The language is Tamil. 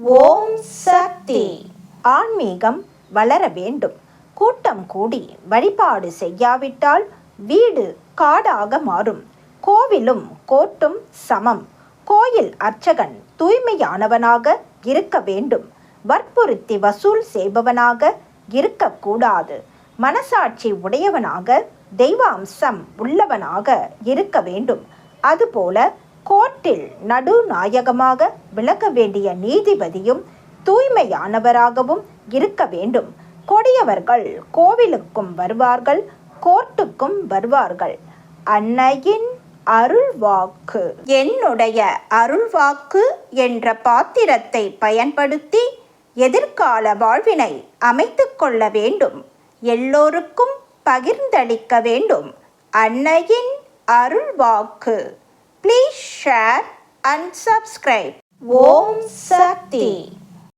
ஓம் சக்தி. ஆன்மீகம் வளர வேண்டும். கூட்டம் கூடி வழிபாடு செய்யாவிட்டால் வீடு காடாக மாறும். கோவிலும் கோர்ட்டும் சமம். கோயில் அர்ச்சகன் தூய்மையானவனாக இருக்க வேண்டும். வற்புறுத்தி வசூல் செய்பவனாக இருக்கக்கூடாது. மனசாட்சி உடையவனாக, தெய்வ அம்சம் உள்ளவனாக இருக்க வேண்டும். அதுபோல கோர்ட்டில் நடுநாயகமாக விளக்க வேண்டிய நீதிபதியும் தூய்மையானவராகவும் இருக்க வேண்டும். கொடியவர்கள் கோவிலுக்கும் வருவார்கள், கோர்ட்டுக்கும் வருவார்கள். அன்னையின் அருள்வாக்கு. என்னுடைய அருள்வாக்கு என்ற பாத்திரத்தை பயன்படுத்தி எதிர்கால வாழ்வினை அமைத்து கொள்ள வேண்டும். எல்லோருக்கும் பகிர்ந்தளிக்க வேண்டும். அன்னையின் அருள்வாக்கு. Please share and subscribe. Om Sakti.